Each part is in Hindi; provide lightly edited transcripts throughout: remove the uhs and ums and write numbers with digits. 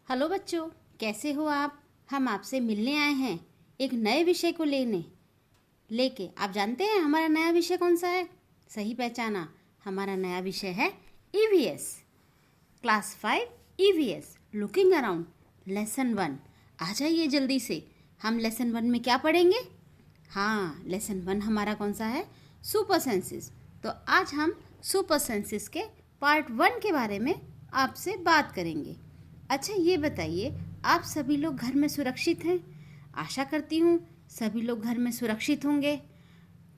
हेलो बच्चों, कैसे हो आप। हम आपसे मिलने आए हैं एक नए विषय को लेके। आप जानते हैं हमारा नया विषय कौन सा है? सही पहचाना, हमारा नया विषय है EVS. Class 5 EVS looking around lesson 1। आ जाइए जल्दी से। हम लेसन 1 में क्या पढ़ेंगे? हाँ, लेसन 1 हमारा कौन सा है? Super senses. तो आज हम सुपर सेंसेस के पार्ट 1 के बारे में आपसे बात करेंगे। अच्छा, ये बताइए, आप सभी लोग घर में सुरक्षित हैं? आशा करती हूँ सभी लोग घर में सुरक्षित होंगे,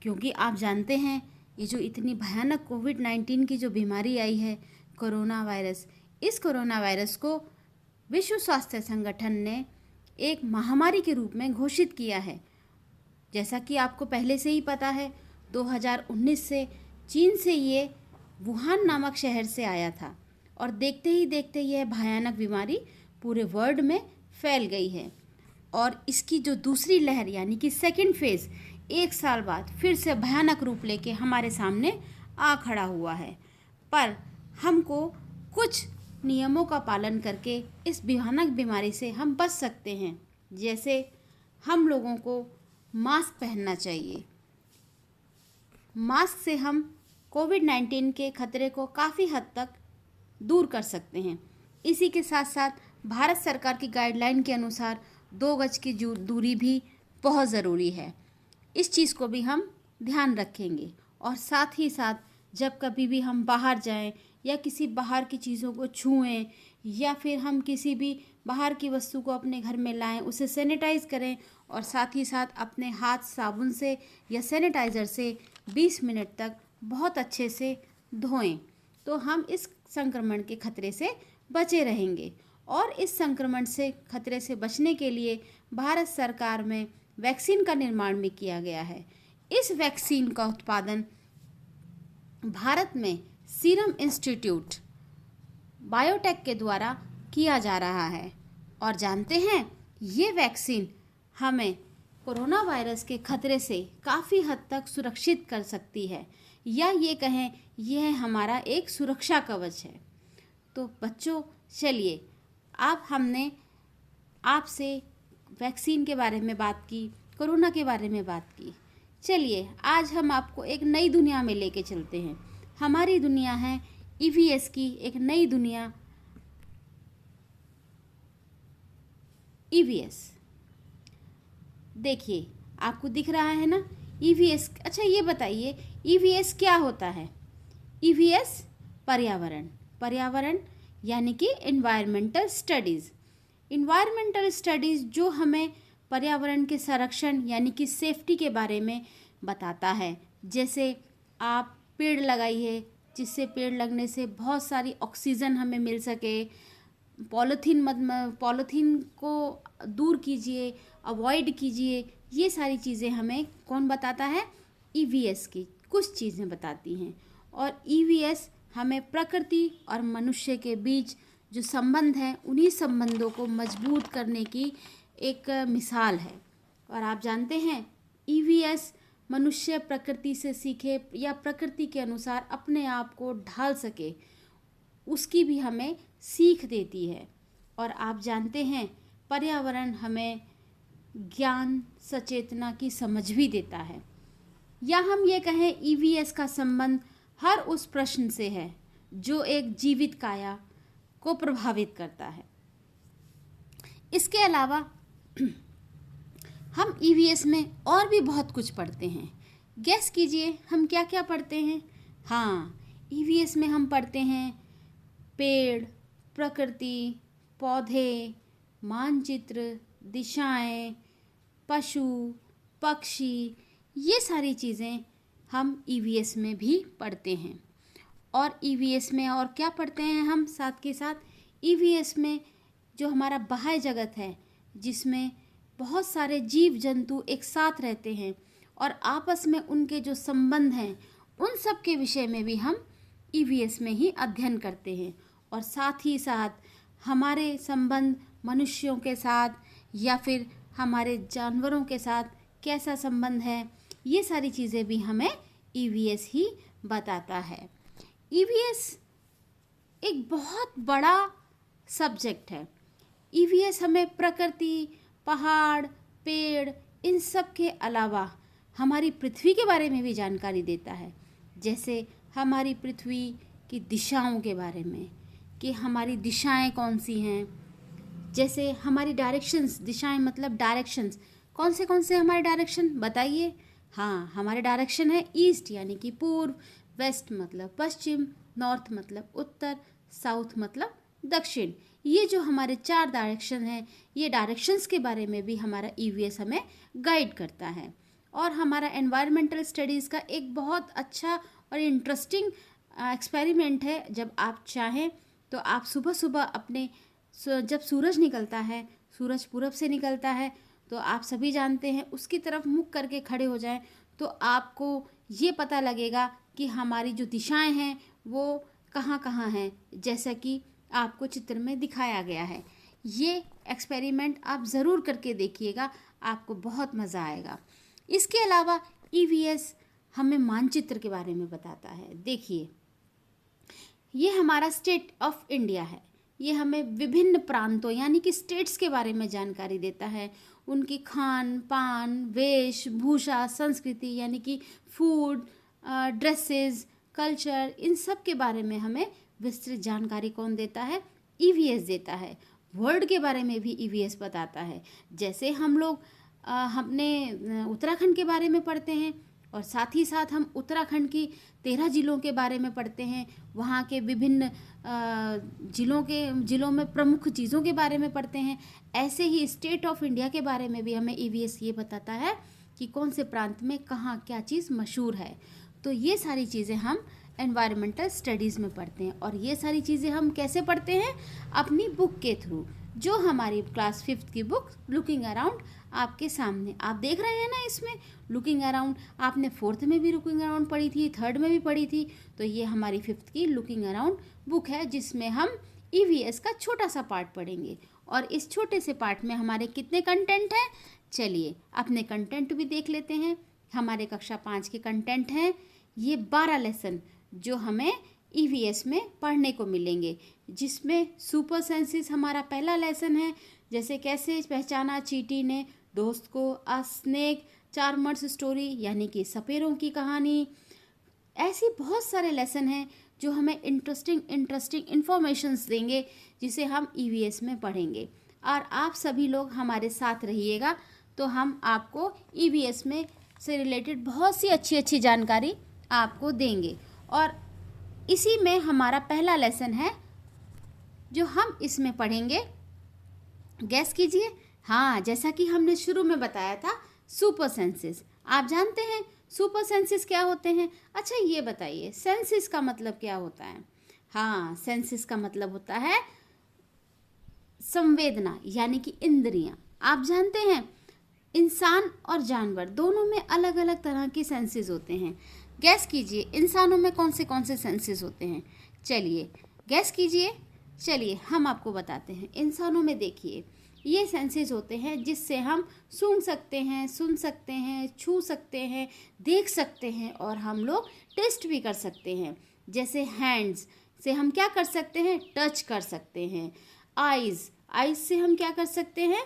क्योंकि आप जानते हैं ये जो इतनी भयानक कोविड-19 की जो बीमारी आई है, कोरोना वायरस, इस कोरोना वायरस को विश्व स्वास्थ्य संगठन ने एक महामारी के रूप में घोषित किया है। जैसा कि आपको पहले से ही पता है, 2019 से चीन से ये वुहान नामक शहर से आया था और देखते ही देखते यह भयानक बीमारी पूरे वर्ल्ड में फैल गई है। और इसकी जो दूसरी लहर यानी कि सेकंड फेज़ 1 साल बाद फिर से भयानक रूप लेके हमारे सामने आ खड़ा हुआ है। पर हमको कुछ नियमों का पालन करके इस भयानक बीमारी से हम बच सकते हैं। जैसे हम लोगों को मास्क पहनना चाहिए। मास्क से हम कोविड-19 के खतरे को काफ़ी हद तक दूर कर सकते हैं। इसी के साथ साथ भारत सरकार की गाइडलाइन के अनुसार 2 गज की दूरी भी बहुत ज़रूरी है। इस चीज़ को भी हम ध्यान रखेंगे। और साथ ही साथ जब कभी भी हम बाहर जाएं या किसी बाहर की चीज़ों को छुएं या फिर हम किसी भी बाहर की वस्तु को अपने घर में लाएं, उसे सैनिटाइज़ करें और साथ ही साथ अपने हाथ साबुन से या सैनिटाइज़र से 20 मिनट तक बहुत अच्छे से धोएं, तो हम इस संक्रमण के खतरे से बचे रहेंगे। और इस संक्रमण से खतरे से बचने के लिए भारत सरकार में वैक्सीन का निर्माण भी किया गया है। इस वैक्सीन का उत्पादन भारत में सीरम इंस्टीट्यूट बायोटेक के द्वारा किया जा रहा है। और जानते हैं, ये वैक्सीन हमें कोरोना वायरस के खतरे से काफ़ी हद तक सुरक्षित कर सकती है, या ये कहें यह हमारा एक सुरक्षा कवच है। तो बच्चों, चलिए, अब हमने आपसे वैक्सीन के बारे में बात की, कोरोना के बारे में बात की। चलिए, आज हम आपको एक नई दुनिया में लेके चलते हैं। हमारी दुनिया है ईवीएस की एक नई दुनिया, ईवीएस। देखिए, आपको दिख रहा है ना ईवीएस। अच्छा, ये बताइए ईवीएस क्या होता है? ईवीएस पर्यावरण यानी कि एनवायरमेंटल स्टडीज़। एनवायरमेंटल स्टडीज़ जो हमें पर्यावरण के संरक्षण यानी कि सेफ्टी के बारे में बताता है। जैसे आप पेड़ लगाइए, जिससे पेड़ लगने से बहुत सारी ऑक्सीजन हमें मिल सके। पॉलीथीन को दूर कीजिए, अवॉइड कीजिए। ये सारी चीज़ें हमें कौन बताता है? ईवीएस की कुछ चीज़ें बताती हैं। और ईवीएस हमें प्रकृति और मनुष्य के बीच जो संबंध हैं, उन्हीं संबंधों को मजबूत करने की एक मिसाल है। और आप जानते हैं, ईवीएस मनुष्य प्रकृति से सीखे या प्रकृति के अनुसार अपने आप को ढाल सके, उसकी भी हमें सीख देती है। और आप जानते हैं, पर्यावरण हमें ज्ञान सचेतना की समझ भी देता है। या हम ये कहें, ईवीएस का संबंध हर उस प्रश्न से है जो एक जीवित काया को प्रभावित करता है। इसके अलावा हम ईवीएस में और भी बहुत कुछ पढ़ते हैं। गेस कीजिए हम क्या क्या पढ़ते हैं? हाँ, ईवीएस में हम पढ़ते हैं पेड़, प्रकृति, पौधे, मानचित्र, दिशाएं, पशु, पक्षी, ये सारी चीज़ें हम ईवीएस में भी पढ़ते हैं। और ईवीएस में और क्या पढ़ते हैं हम? साथ के साथ ईवीएस में जो हमारा बाह्य जगत है, जिसमें बहुत सारे जीव जंतु एक साथ रहते हैं और आपस में उनके जो संबंध हैं, उन सब के विषय में भी हम ईवीएस में ही अध्ययन करते हैं। और साथ ही साथ हमारे संबंध मनुष्यों के साथ या फिर हमारे जानवरों के साथ कैसा संबंध है, ये सारी चीज़ें भी हमें ईवीएस ही बताता है। ईवीएस एक बहुत बड़ा सब्जेक्ट है। ईवीएस हमें प्रकृति, पहाड़, पेड़, इन सब के अलावा हमारी पृथ्वी के बारे में भी जानकारी देता है। जैसे हमारी पृथ्वी की दिशाओं के बारे में, कि हमारी दिशाएं कौन सी हैं। जैसे हमारी डायरेक्शंस, दिशाएं मतलब डायरेक्शंस, कौन से हमारे डायरेक्शन बताइए। हाँ, हमारे डायरेक्शन है ईस्ट यानी कि पूर्व, वेस्ट मतलब पश्चिम, नॉर्थ मतलब उत्तर, साउथ मतलब दक्षिण। ये जो हमारे 4 डायरेक्शन हैं, ये डायरेक्शंस के बारे में भी हमारा ईवीएस हमें गाइड करता है। और हमारा एनवायरमेंटल स्टडीज़ का एक बहुत अच्छा और इंटरेस्टिंग एक्सपेरिमेंट है। जब आप चाहें तो आप सुबह सुबह अपने जब सूरज निकलता है, सूरज पूरब से निकलता है, तो आप सभी जानते हैं उसकी तरफ मुख करके खड़े हो जाएं, तो आपको ये पता लगेगा कि हमारी जो दिशाएं हैं वो कहाँ कहाँ हैं, जैसा कि आपको चित्र में दिखाया गया है। ये एक्सपेरिमेंट आप ज़रूर करके देखिएगा, आपको बहुत मज़ा आएगा। इसके अलावा ईवीएस हमें मानचित्र के बारे में बताता है। देखिए, ये हमारा स्टेट ऑफ इंडिया है। ये हमें विभिन्न प्रांतों यानी कि स्टेट्स के बारे में जानकारी देता है। उनकी खान पान, वेशभूषा, संस्कृति यानी कि फूड, ड्रेसेस, कल्चर, इन सब के बारे में हमें विस्तृत जानकारी कौन देता है? ईवीएस देता है। वर्ड के बारे में भी ईवीएस बताता है। जैसे हम लोग हमने उत्तराखंड के बारे में पढ़ते हैं, और साथ ही साथ हम उत्तराखंड की 13 जिलों के बारे में पढ़ते हैं, वहाँ के विभिन्न जिलों में प्रमुख चीज़ों के बारे में पढ़ते हैं। ऐसे ही स्टेट ऑफ इंडिया के बारे में भी हमें ईवीएस ये बताता है कि कौन से प्रांत में कहाँ क्या चीज़ मशहूर है। तो ये सारी चीज़ें हम एनवायरमेंटल स्टडीज़ में पढ़ते हैं, और ये सारी चीज़ें हम कैसे पढ़ते हैं? अपनी बुक के थ्रू, जो हमारी क्लास 5th की बुक लुकिंग अराउंड आपके सामने आप देख रहे हैं ना। इसमें लुकिंग अराउंड आपने 4th में भी लुकिंग अराउंड पढ़ी थी, 3rd में भी पढ़ी थी, तो ये हमारी 5th की लुकिंग अराउंड बुक है, जिसमें हम ईवीएस का छोटा सा पार्ट पढ़ेंगे। और इस छोटे से पार्ट में हमारे कितने कंटेंट हैं? चलिए अपने कंटेंट भी देख लेते हैं। हमारे कक्षा 5 के कंटेंट हैं ये 12 लेसन, जो हमें ईवीएस में पढ़ने को मिलेंगे, जिसमें सुपर सेंसेस हमारा पहला लेसन है। जैसे कैसे पहचाना चींटी ने दोस्त को, अ स्नेक, चार्मर्स स्टोरी यानी कि सपेरों की कहानी। ऐसी बहुत सारे लेसन हैं जो हमें इंटरेस्टिंग इन्फॉर्मेशंस देंगे, जिसे हम ईवीएस में पढ़ेंगे। और आप सभी लोग हमारे साथ रहिएगा, तो हम आपको ईवीएस में से रिलेटेड बहुत सी अच्छी जानकारी आपको देंगे। और इसी में हमारा पहला लेसन है जो हम इसमें पढ़ेंगे। गैस कीजिए। हाँ, जैसा कि हमने शुरू में बताया था, सुपर सेंसेस। आप जानते हैं सुपर सेंसेस क्या होते हैं? अच्छा ये बताइए, सेंसेस का मतलब क्या होता है? हाँ, सेंसेस का मतलब होता है संवेदना यानी कि इंद्रियां। आप जानते हैं इंसान और जानवर दोनों में अलग अलग तरह की सेंसेस होते हैं। गैस कीजिए, इंसानों में कौन से सेंसेस होते हैं? चलिए गैस कीजिए। चलिए हम आपको बताते हैं। इंसानों में देखिए, ये सेंसेस होते हैं जिससे हम सूंघ सकते हैं, सुन सकते हैं, छू सकते हैं, देख सकते हैं, और हम लोग टेस्ट भी कर सकते हैं। जैसे हैंड्स से हम क्या कर सकते हैं? टच कर सकते हैं। आइज़ से हम क्या कर सकते हैं?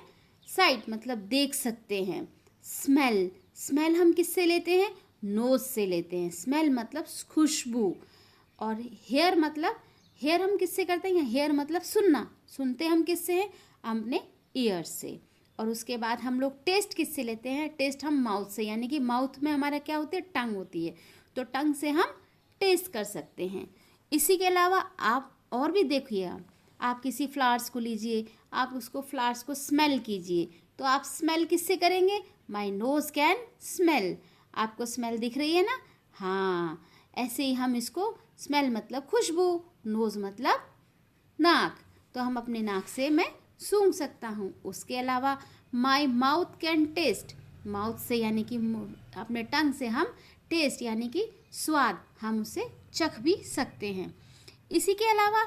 साइट मतलब देख सकते हैं। स्मेल हम किससे लेते हैं? नोज से लेते हैं। स्मेल मतलब खुशबू। और हेयर हम किससे करते हैं? हेयर मतलब सुनते हम किससे हैं? अपने ईयर से। और उसके बाद हम लोग टेस्ट किससे लेते हैं? टेस्ट हम माउथ से, यानी कि माउथ में हमारा क्या होती है? टंग होती है, तो टंग से हम टेस्ट कर सकते हैं। इसी के अलावा आप और भी देखिए, आप किसी फ्लावर्स को लीजिए, आप उसको फ्लावर्स को स्मेल कीजिए, तो आप स्मेल किससे करेंगे? My nose can smell. आपको स्मेल दिख रही है ना? हाँ, ऐसे ही हम इसको स्मेल मतलब खुशबू, नोज मतलब नाक, तो हम अपने नाक से मैं सूंघ सकता हूँ। उसके अलावा my mouth can taste, mouth से यानी कि अपने टंग से हम टेस्ट यानी कि स्वाद, हम उसे चख भी सकते हैं। इसी के अलावा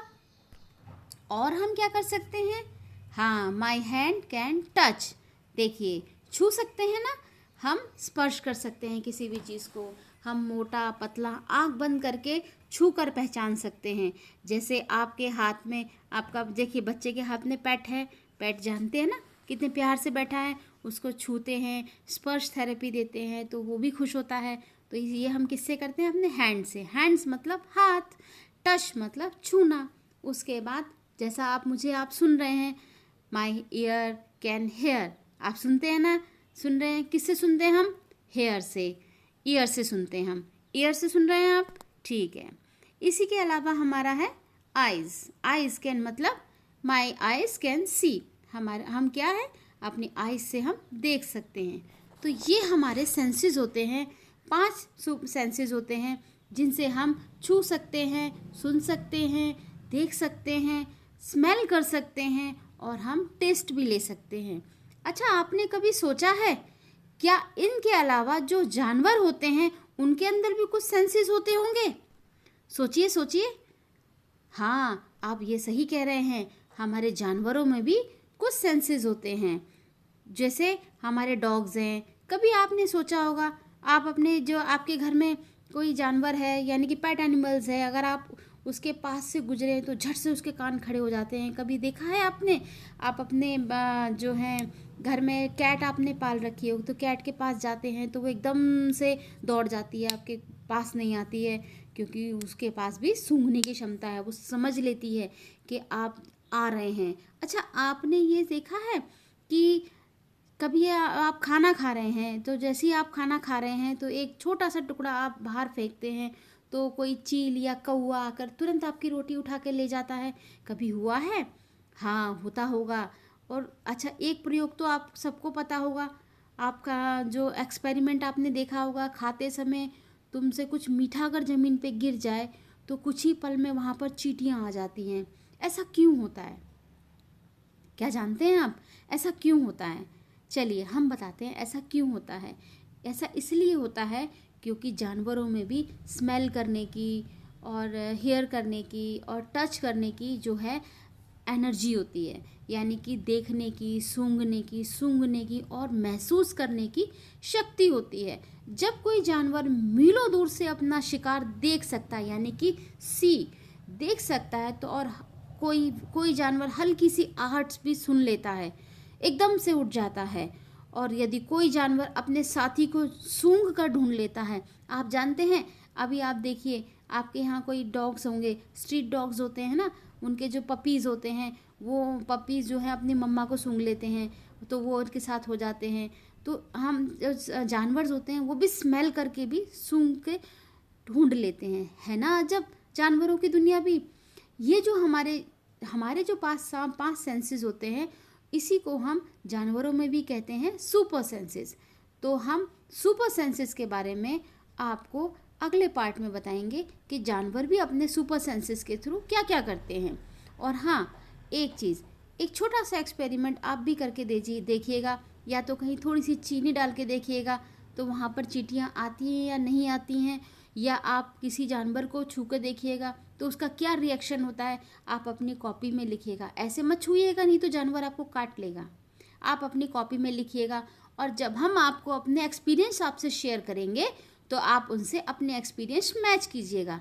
और हम क्या कर सकते हैं? हाँ, माई हैंड कैन टच। देखिए, छू सकते हैं ना, हम स्पर्श कर सकते हैं किसी भी चीज़ को। हम मोटा पतला आँख बंद करके छू कर पहचान सकते हैं। जैसे आपके हाथ में, आपका देखिए बच्चे के हाथ में पेट है, पेट जानते हैं ना कितने प्यार से बैठा है, उसको छूते हैं, स्पर्श थेरेपी देते हैं तो वो भी खुश होता है। तो ये हम किससे करते हैं? अपने हैंड से। हैंड्स मतलब हाथ, टच मतलब छूना। उसके बाद जैसा आप सुन रहे हैं, माई ईयर कैन हेयर, आप सुनते हैं ना, सुन रहे हैं, किससे सुनते हैं हम? हेयर से, ईयर से सुनते हैं हम। ईयर से सुन रहे हैं आप, ठीक है। इसी के अलावा हमारा है आइज़। आइज़ कैन मतलब माई आइज़ कैन सी, हम क्या है, अपनी आइज़ से हम देख सकते हैं। तो ये हमारे सेंसेस होते हैं, 5 सेंसेस होते हैं जिनसे हम छू सकते हैं, सुन सकते हैं, देख सकते हैं, स्मेल कर सकते हैं और हम टेस्ट भी ले सकते हैं। अच्छा, आपने कभी सोचा है क्या इनके अलावा जो जानवर होते हैं उनके अंदर भी कुछ सेंसेस होते होंगे? सोचिए सोचिए। हाँ, आप ये सही कह रहे हैं, हमारे जानवरों में भी कुछ सेंसेस होते हैं। जैसे हमारे डॉग्स हैं, कभी आपने सोचा होगा, आप अपने जो आपके घर में कोई जानवर है यानी कि पेट एनिमल्स है, अगर आप उसके पास से गुजरे हैं तो झट से उसके कान खड़े हो जाते हैं। कभी देखा है आपने? आप अपने जो है घर में कैट आपने पाल रखी हो तो कैट के पास जाते हैं तो वो एकदम से दौड़ जाती है, आपके पास नहीं आती है, क्योंकि उसके पास भी सूंघने की क्षमता है, वो समझ लेती है कि आप आ रहे हैं। अच्छा, आपने ये देखा है कि कभी आप खाना खा रहे हैं तो जैसे ही आप खाना खा रहे हैं तो एक छोटा सा टुकड़ा आप बाहर फेंकते हैं तो कोई चील या कौवा आकर तुरंत आपकी रोटी उठा के ले जाता है? कभी हुआ है? हाँ, होता होगा। और अच्छा, एक प्रयोग तो आप सबको पता होगा, आपका जो एक्सपेरिमेंट आपने देखा होगा, खाते समय तुमसे कुछ मीठा अगर ज़मीन पे गिर जाए तो कुछ ही पल में वहाँ पर चींटियाँ आ जाती हैं। ऐसा क्यों होता है? क्या जानते हैं आप ऐसा क्यों होता है? चलिए हम बताते हैं ऐसा क्यों होता है। ऐसा इसलिए होता है क्योंकि जानवरों में भी स्मेल करने की और हेयर करने की और टच करने की जो है एनर्जी होती है, यानी कि देखने की, सूंघने की और महसूस करने की शक्ति होती है। जब कोई जानवर मीलों दूर से अपना शिकार देख सकता है, यानी कि सी देख सकता है, तो और कोई कोई जानवर हल्की सी आहट भी सुन लेता है, एकदम से उठ जाता है। और यदि कोई जानवर अपने साथी को सूंघ कर ढूंढ लेता है, आप जानते हैं, अभी आप देखिए आपके यहाँ कोई डॉग्स होंगे, स्ट्रीट डॉग्स होते हैं ना, उनके जो पपीज़ होते हैं, वो पपीज़ जो है अपनी मम्मा को सूंघ लेते हैं तो वो उनके साथ हो जाते हैं। तो हम जो जानवर होते हैं वो भी स्मेल करके भी सूंघ के ढूंढ लेते हैं, है ना अजब जानवरों की दुनिया भी। ये जो हमारे हमारे जो 5 सेंसेस होते हैं, इसी को हम जानवरों में भी कहते हैं सुपर सेंसेस। तो हम सुपर सेंसेस के बारे में आपको अगले पार्ट में बताएंगे कि जानवर भी अपने सुपर सेंसेस के थ्रू क्या क्या करते हैं। और हाँ, एक चीज़, एक छोटा सा एक्सपेरिमेंट आप भी करके देखिएगा, या तो कहीं थोड़ी सी चीनी डाल के देखिएगा तो वहाँ पर चींटियाँ आती हैं या नहीं आती हैं, या आप किसी जानवर को छू कर देखिएगा तो उसका क्या रिएक्शन होता है, आप अपनी कॉपी में लिखिएगा। ऐसे मत छूइएगा, नहीं तो जानवर आपको काट लेगा। आप अपनी कॉपी में लिखिएगा और जब हम आपको अपने एक्सपीरियंस आपसे शेयर करेंगे तो आप उनसे अपने एक्सपीरियंस मैच कीजिएगा।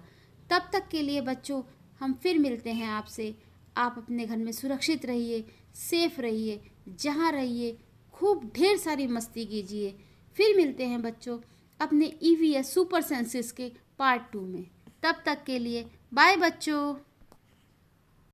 तब तक के लिए बच्चों, हम फिर मिलते हैं आपसे। आप अपने घर में सुरक्षित रहिए, सेफ रहिए, जहाँ रहिए खूब ढेर सारी मस्ती कीजिए। फिर मिलते हैं बच्चों अपने EVS सुपर सेंसेस के पार्ट 2 में। तब तक के लिए बाय बच्चों।